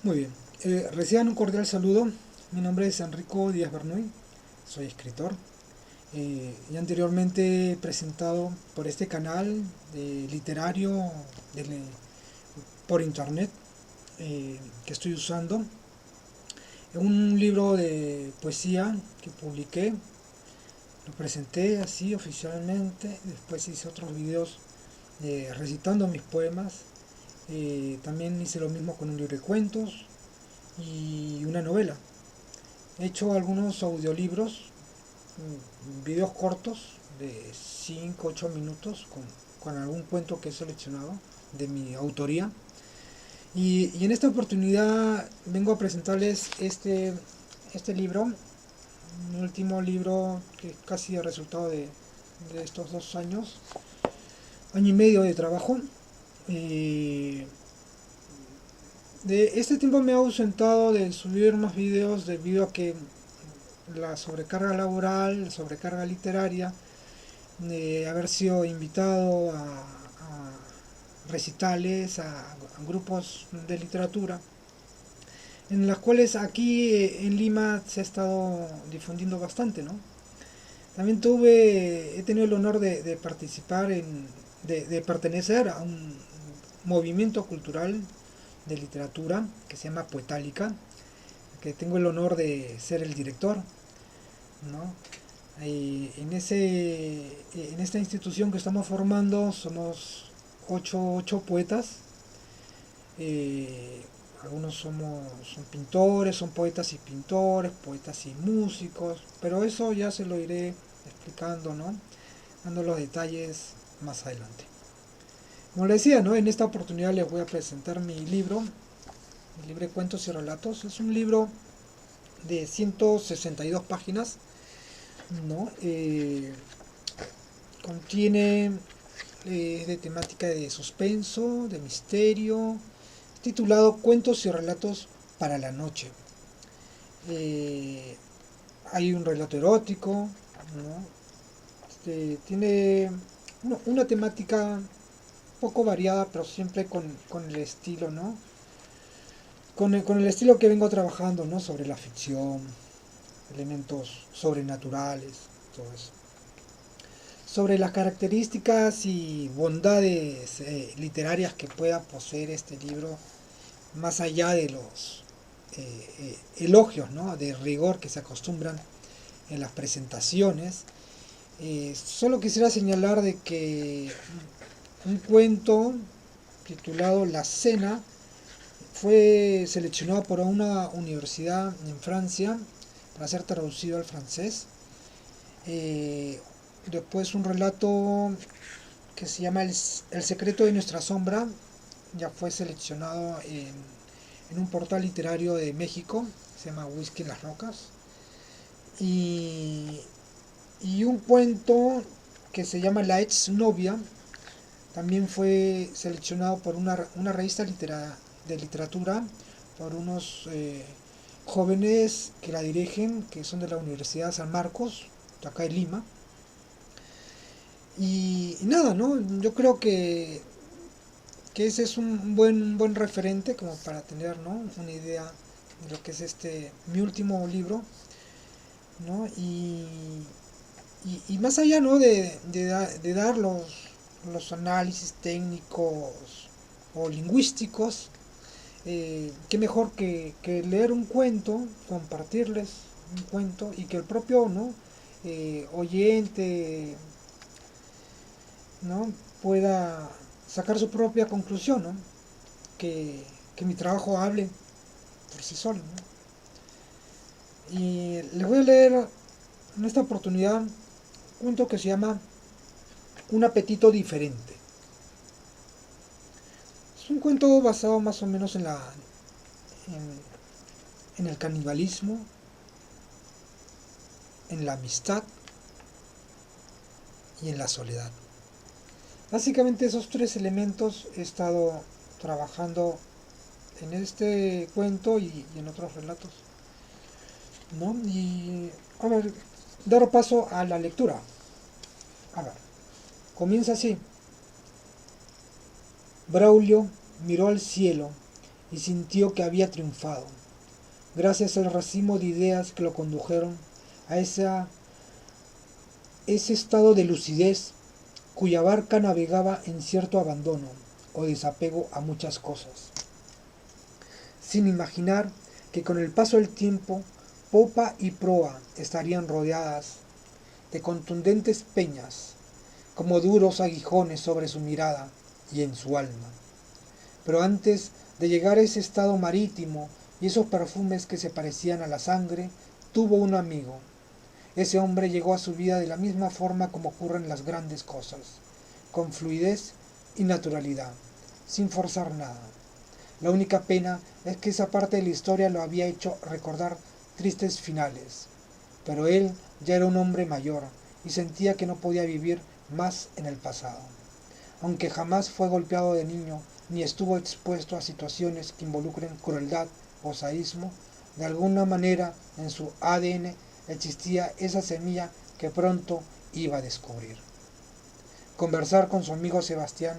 Muy bien. Reciban un cordial saludo. Mi nombre es Enrico Díaz Bernuy. Soy escritor. Y anteriormente he presentado por este canal literario de- por internet que estoy usando un libro de poesía que publiqué. Lo presenté así oficialmente. Después hice otros videos recitando mis poemas. También hice lo mismo con un libro de cuentos y una novela. He hecho algunos audiolibros, videos cortos de 5 8 minutos con algún cuento que he seleccionado de mi autoría. Y en esta oportunidad vengo a presentarles este libro, mi último libro que casi el resultado de estos 2 años, año y medio de trabajo. Eh, de este tiempo me he ausentado de subir más videos debido a que la sobrecarga laboral, la sobrecarga literaria, de haber sido invitado a recitales, a grupos de literatura, en las cuales aquí en Lima se ha estado difundiendo bastante, ¿no? También he tenido el honor de participar de pertenecer a un movimiento cultural de literatura que se llama Poetálica, que tengo el honor de ser el director, ¿no? En esta institución que estamos formando somos ocho poetas. eh, Algunos son pintores, son poetas y pintores, poetas y músicos, pero eso ya se lo iré explicando, ¿no? Dando los detalles más adelante. Como les decía, ¿no? En esta oportunidad les voy a presentar mi libro de cuentos y relatos. Es un libro de 162 páginas, ¿no? Contiene de temática de suspenso, de misterio, titulado Cuentos y relatos para la noche. Eh, Hay un relato erótico, ¿no? Tiene una temática poco variada, pero siempre con el estilo, ¿no? Con el estilo que vengo trabajando, ¿no? Sobre la ficción, elementos sobrenaturales, todo eso. Sobre las características y bondades literarias que pueda poseer este libro, más allá de los elogios, ¿no? De rigor que se acostumbran en las presentaciones. Solo quisiera señalar de que un cuento titulado La Cena fue seleccionado por una universidad en Francia para ser traducido al francés. Eh, Después un relato que se llama El secreto de nuestra sombra ya fue seleccionado en un portal literario de México, se llama Whisky en las Rocas. Y, y un cuento que se llama La ex novia también fue seleccionado por una revista de literatura, por unos jóvenes que la dirigen, que son de la Universidad San Marcos, de acá en Lima. Y nada, ¿no? Yo creo que ese es un buen referente como para tener, ¿no? Una idea de lo que es mi último libro, ¿no? Y más allá, ¿no? De dar los análisis técnicos o lingüísticos, qué mejor que leer un cuento, compartirles un cuento y que el propio, ¿no? Oyente, ¿no? Pueda sacar su propia conclusión, ¿no? Que mi trabajo hable por sí solo, ¿no? Y les voy a leer en esta oportunidad un cuento que se llama Un apetito diferente. Es un cuento basado más o menos en el canibalismo, en la amistad y en la soledad. Básicamente esos tres elementos he estado trabajando en este cuento y en otros relatos, ¿no? Y a ver, dar paso a la lectura. A ver, comienza así. Braulio miró al cielo y sintió que había triunfado, gracias al racimo de ideas que lo condujeron a ese estado de lucidez cuya barca navegaba en cierto abandono o desapego a muchas cosas, sin imaginar que con el paso del tiempo popa y proa estarían rodeadas de contundentes peñas, como duros aguijones sobre su mirada y en su alma. Pero antes de llegar a ese estado marítimo y esos perfumes que se parecían a la sangre, tuvo un amigo. Ese hombre llegó a su vida de la misma forma como ocurren las grandes cosas, con fluidez y naturalidad, sin forzar nada. La única pena es que esa parte de la historia lo había hecho recordar tristes finales. Pero él ya era un hombre mayor y sentía que no podía vivir más en el pasado. Aunque jamás fue golpeado de niño ni estuvo expuesto a situaciones que involucren crueldad o sadismo, de alguna manera en su ADN existía esa semilla que pronto iba a descubrir. Conversar con su amigo Sebastián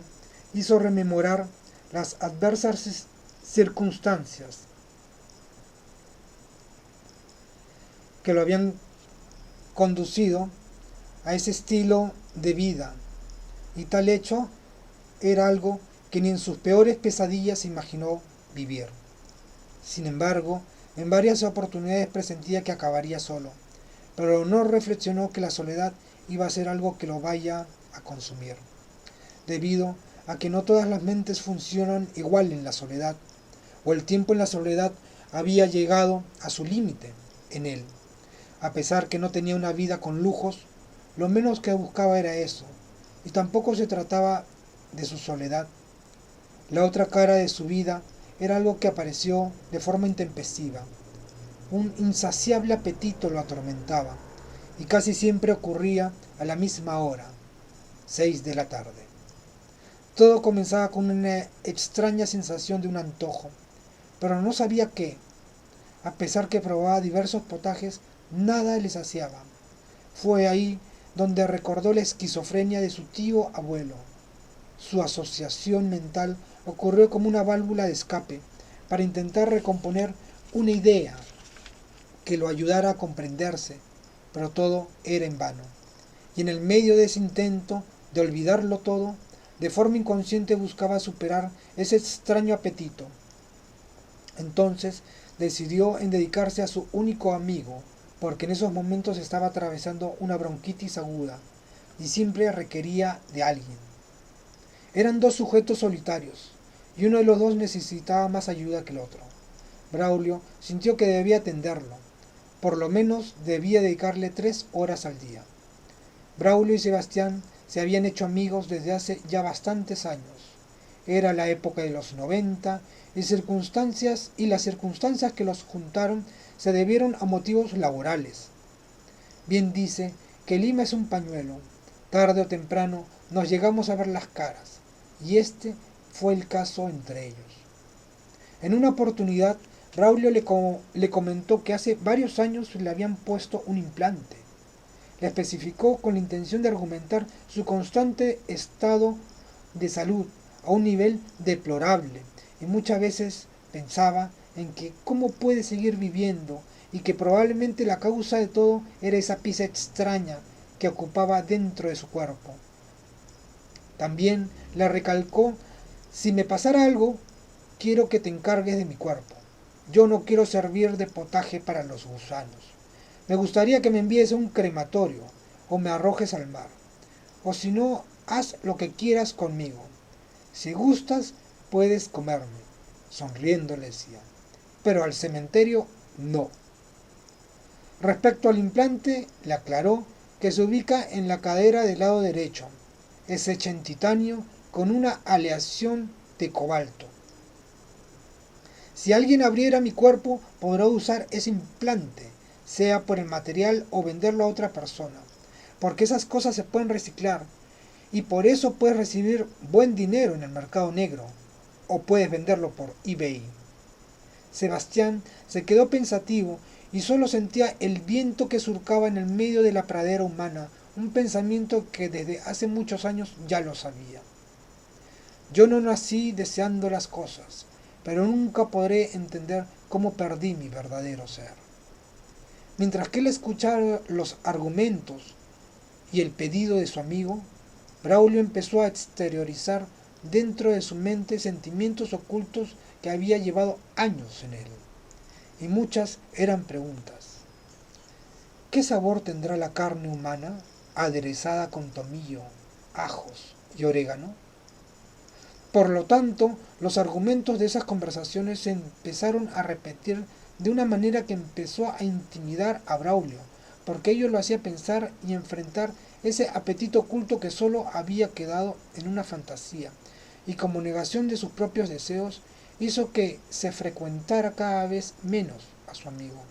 hizo rememorar las adversas circunstancias que lo habían conducido a ese estilo de vida, y tal hecho era algo que ni en sus peores pesadillas imaginó vivir. Sin embargo, en varias oportunidades presentía que acabaría solo, pero no reflexionó que la soledad iba a ser algo que lo vaya a consumir, debido a que no todas las mentes funcionan igual en la soledad, o el tiempo en la soledad había llegado a su límite en él. A pesar que no tenía una vida con lujos, lo menos que buscaba era eso, y tampoco se trataba de su soledad. La otra cara de su vida era algo que apareció de forma intempestiva. Un insaciable apetito lo atormentaba, y casi siempre ocurría a la misma hora, 6 de la tarde. Todo comenzaba con una extraña sensación de un antojo, pero no sabía qué. A pesar que probaba diversos potajes, nada le saciaba. Fue ahí donde recordó la esquizofrenia de su tío abuelo. Su asociación mental ocurrió como una válvula de escape para intentar recomponer una idea que lo ayudara a comprenderse, pero todo era en vano. Y en el medio de ese intento de olvidarlo todo, de forma inconsciente buscaba superar ese extraño apetito. Entonces decidió en dedicarse a su único amigo, porque en esos momentos estaba atravesando una bronquitis aguda y siempre requería de alguien. Eran dos sujetos solitarios, y uno de los dos necesitaba más ayuda que el otro. Braulio sintió que debía atenderlo, por lo menos debía dedicarle 3 horas al día. Braulio y Sebastián se habían hecho amigos desde hace ya bastantes años. Era la época de los 90 y las circunstancias que los juntaron se debieron a motivos laborales. Bien dice que Lima es un pañuelo. Tarde o temprano nos llegamos a ver las caras, y este fue el caso entre ellos. En una oportunidad, Braulio le comentó que hace varios años le habían puesto un implante. Le especificó con la intención de argumentar su constante estado de salud a un nivel deplorable, y muchas veces pensaba en que cómo puede seguir viviendo, y que probablemente la causa de todo era esa pieza extraña que ocupaba dentro de su cuerpo. También le recalcó: si me pasara algo, quiero que te encargues de mi cuerpo. Yo no quiero servir de potaje para los gusanos. Me gustaría que me envíes a un crematorio o me arrojes al mar. O si no, haz lo que quieras conmigo. Si gustas, puedes comerme. Sonriendo le decía. Pero al cementerio, no. Respecto al implante, le aclaró que se ubica en la cadera del lado derecho. Es hecha en titanio con una aleación de cobalto. Si alguien abriera mi cuerpo, podrá usar ese implante, sea por el material o venderlo a otra persona, porque esas cosas se pueden reciclar, y por eso puedes recibir buen dinero en el mercado negro, o puedes venderlo por eBay. Sebastián se quedó pensativo y solo sentía el viento que surcaba en el medio de la pradera humana, un pensamiento que desde hace muchos años ya lo sabía. Yo no nací deseando las cosas, pero nunca podré entender cómo perdí mi verdadero ser. Mientras que él escuchaba los argumentos y el pedido de su amigo, Braulio empezó a exteriorizar dentro de su mente sentimientos ocultos que había llevado años en él. Y muchas eran preguntas. ¿Qué sabor tendrá la carne humana aderezada con tomillo, ajos y orégano? Por lo tanto, los argumentos de esas conversaciones se empezaron a repetir de una manera que empezó a intimidar a Braulio, porque ello lo hacía pensar y enfrentar ese apetito oculto que solo había quedado en una fantasía, y como negación de sus propios deseos, hizo que se frecuentara cada vez menos a su amigo.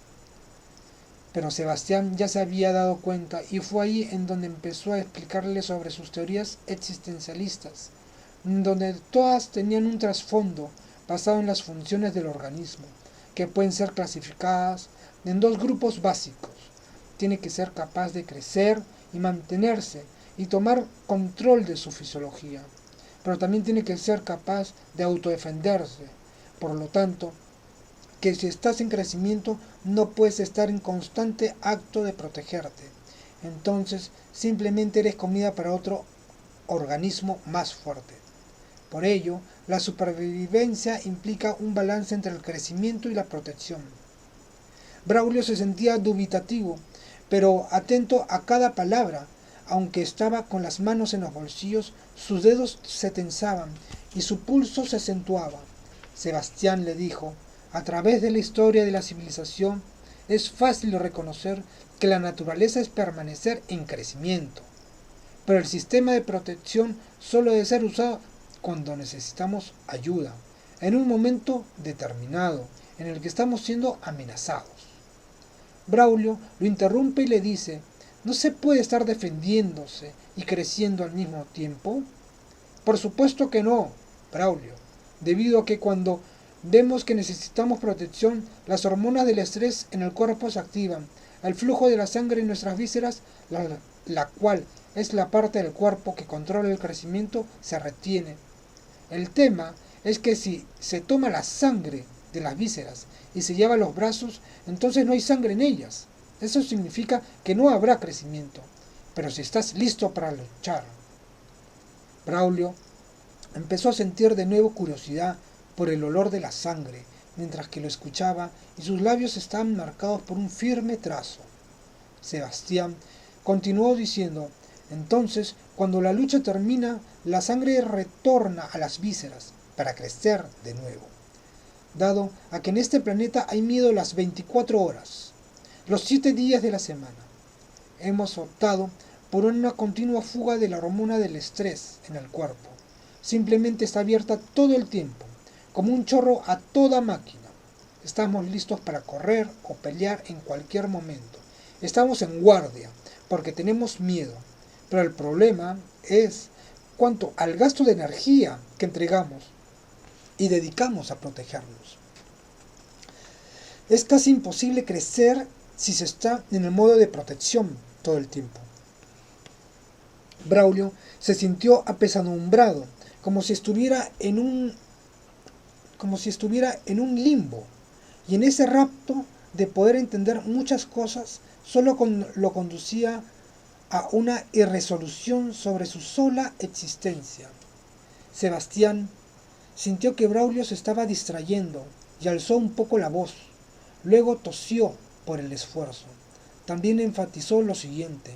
Pero Sebastián ya se había dado cuenta y fue ahí en donde empezó a explicarle sobre sus teorías existencialistas, donde todas tenían un trasfondo basado en las funciones del organismo, que pueden ser clasificadas en dos grupos básicos. Tiene que ser capaz de crecer y mantenerse y tomar control de su fisiología, pero también tiene que ser capaz de autodefenderse. Por lo tanto, que si estás en crecimiento no puedes estar en constante acto de protegerte. Entonces simplemente eres comida para otro organismo más fuerte. Por ello, la supervivencia implica un balance entre el crecimiento y la protección. Braulio se sentía dubitativo, pero atento a cada palabra. Aunque estaba con las manos en los bolsillos, sus dedos se tensaban y su pulso se acentuaba. Sebastián le dijo: a través de la historia de la civilización es fácil reconocer que la naturaleza es permanecer en crecimiento, pero el sistema de protección solo debe ser usado cuando necesitamos ayuda, en un momento determinado en el que estamos siendo amenazados. Braulio lo interrumpe y le dice: ¿no se puede estar defendiéndose y creciendo al mismo tiempo? Por supuesto que no, Braulio, debido a que cuando vemos que necesitamos protección, las hormonas del estrés en el cuerpo se activan, el flujo de la sangre en nuestras vísceras, la cual es la parte del cuerpo que controla el crecimiento, se retiene. El tema es que si se toma la sangre de las vísceras y se lleva a los brazos, entonces no hay sangre en ellas. Eso significa que no habrá crecimiento. Pero si estás listo para luchar. Braulio empezó a sentir de nuevo curiosidad por el olor de la sangre, mientras que lo escuchaba, y sus labios estaban marcados por un firme trazo. Sebastián continuó diciendo: entonces, cuando la lucha termina, la sangre retorna a las vísceras para crecer de nuevo. Dado a que en este planeta hay miedo las 24 horas, los 7 días de la semana, hemos optado por una continua fuga de la hormona del estrés en el cuerpo. Simplemente está abierta todo el tiempo, como un chorro a toda máquina. Estamos listos para correr o pelear en cualquier momento. Estamos en guardia porque tenemos miedo. Pero el problema es cuanto al gasto de energía que entregamos y dedicamos a protegernos. Es casi imposible crecer si se está en el modo de protección todo el tiempo. Braulio se sintió apesadumbrado, como si estuviera en un limbo, y en ese rapto de poder entender muchas cosas solo lo conducía a una irresolución sobre su sola existencia. Sebastián sintió que Braulio se estaba distrayendo y alzó un poco la voz. Luego tosió por el esfuerzo. También enfatizó lo siguiente: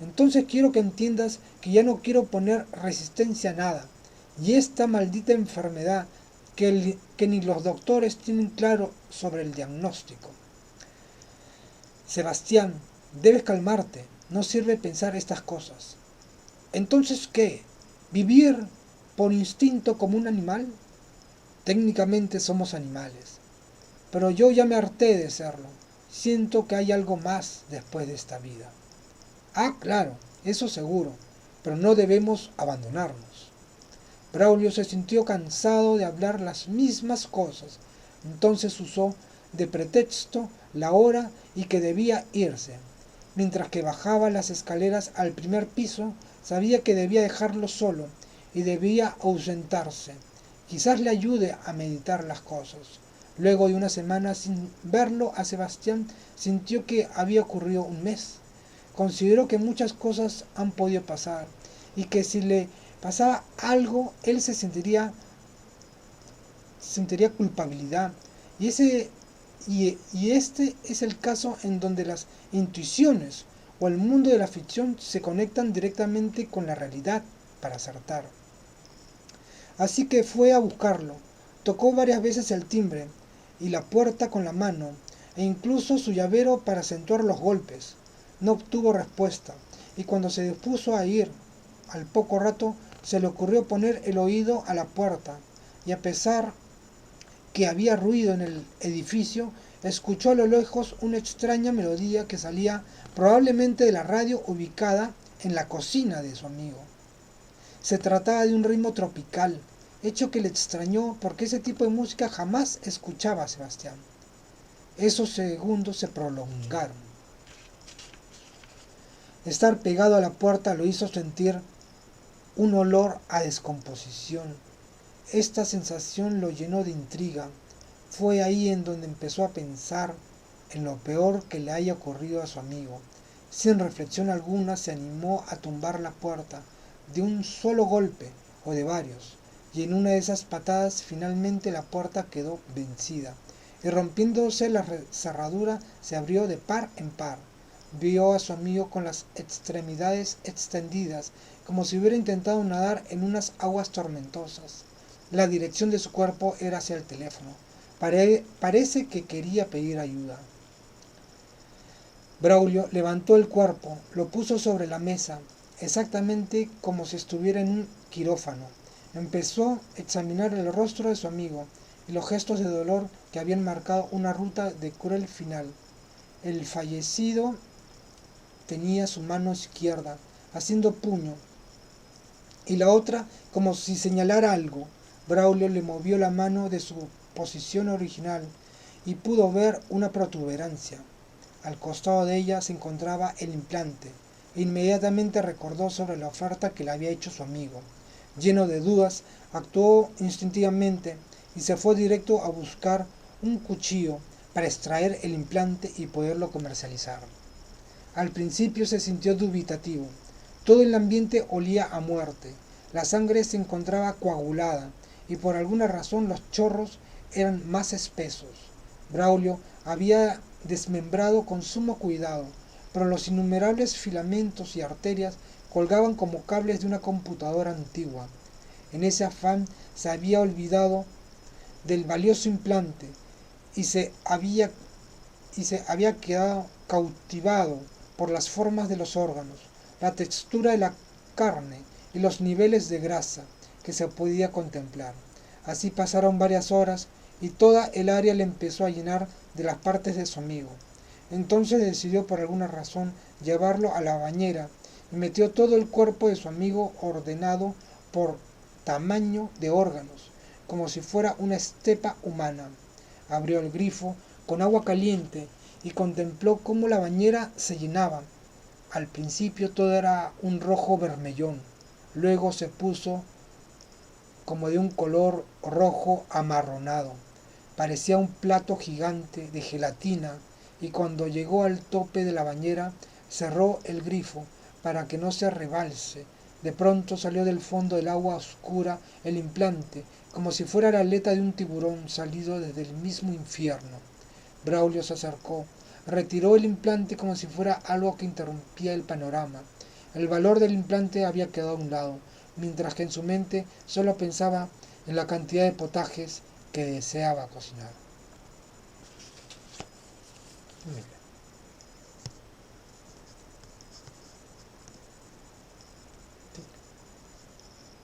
entonces quiero que entiendas que ya no quiero poner resistencia a nada, y esta maldita enfermedad que ni los doctores tienen claro sobre el diagnóstico. Sebastián, debes calmarte. No sirve pensar estas cosas. ¿Entonces qué? ¿Vivir por instinto como un animal? Técnicamente somos animales, pero yo ya me harté de serlo. Siento que hay algo más después de esta vida. Ah, claro, eso seguro, pero no debemos abandonarnos. Braulio se sintió cansado de hablar las mismas cosas, entonces usó de pretexto la hora y que debía irse. Mientras que bajaba las escaleras al primer piso, sabía que debía dejarlo solo y debía ausentarse, Quizás le ayude a meditar las cosas. Luego de una semana sin verlo a Sebastián, sintió que había ocurrido un mes. Consideró que muchas cosas han podido pasar y que si le pasaba algo, él sentiría culpabilidad. Y este es el caso en donde las intuiciones o el mundo de la ficción se conectan directamente con la realidad para acertar. Así que fue a buscarlo. Tocó varias veces el timbre y la puerta con la mano, e incluso su llavero para acentuar los golpes. No obtuvo respuesta, y cuando se dispuso a ir, al poco rato se le ocurrió poner el oído a la puerta, y a pesar que había ruido en el edificio, escuchó a lo lejos una extraña melodía que salía probablemente de la radio ubicada en la cocina de su amigo. Se trataba de un ritmo tropical, hecho que le extrañó porque ese tipo de música jamás escuchaba a Sebastián. Esos segundos se prolongaron. Estar pegado a la puerta lo hizo sentir un olor a descomposición. Esta sensación lo llenó de intriga. Fue ahí en donde empezó a pensar en lo peor que le haya ocurrido a su amigo. Sin reflexión alguna se animó a tumbar la puerta de un solo golpe o de varios, y en una de esas patadas finalmente la puerta quedó vencida, y rompiéndose la cerradura se abrió de par en par. Vio a su amigo con las extremidades extendidas, como si hubiera intentado nadar en unas aguas tormentosas. La dirección de su cuerpo era hacia el teléfono. Parece que quería pedir ayuda. Braulio levantó el cuerpo, lo puso sobre la mesa, exactamente como si estuviera en un quirófano. Empezó a examinar el rostro de su amigo y los gestos de dolor que habían marcado una ruta de cruel final. El fallecido tenía su mano izquierda haciendo puño y la otra como si señalara algo. Braulio le movió la mano de su posición original y pudo ver una protuberancia. Al costado de ella se encontraba el implante, e inmediatamente recordó sobre la oferta que le había hecho su amigo. Lleno de dudas, actuó instintivamente y se fue directo a buscar un cuchillo para extraer el implante y poderlo comercializar. Al principio se sintió dubitativo. Todo el ambiente olía a muerte. La sangre se encontraba coagulada y por alguna razón los chorros eran más espesos. Braulio había desmembrado con sumo cuidado, pero los innumerables filamentos y arterias colgaban como cables de una computadora antigua. En ese afán se había olvidado del valioso implante y se había quedado cautivado por las formas de los órganos, la textura de la carne y los niveles de grasa que se podía contemplar. Así pasaron varias horas y toda el área le empezó a llenar de las partes de su amigo. Entonces decidió por alguna razón llevarlo a la bañera y metió todo el cuerpo de su amigo ordenado por tamaño de órganos, como si fuera una estepa humana. Abrió el grifo con agua caliente y contempló cómo la bañera se llenaba. Al principio todo era un rojo vermellón, luego se puso como de un color rojo amarronado. Parecía un plato gigante de gelatina y cuando llegó al tope de la bañera cerró el grifo para que no se rebalse. De pronto salió del fondo del agua oscura el implante, como si fuera la aleta de un tiburón salido desde el mismo infierno. Braulio se acercó, retiró el implante como si fuera algo que interrumpía el panorama. El valor del implante había quedado a un lado, mientras que en su mente solo pensaba en la cantidad de potajes que deseaba cocinar.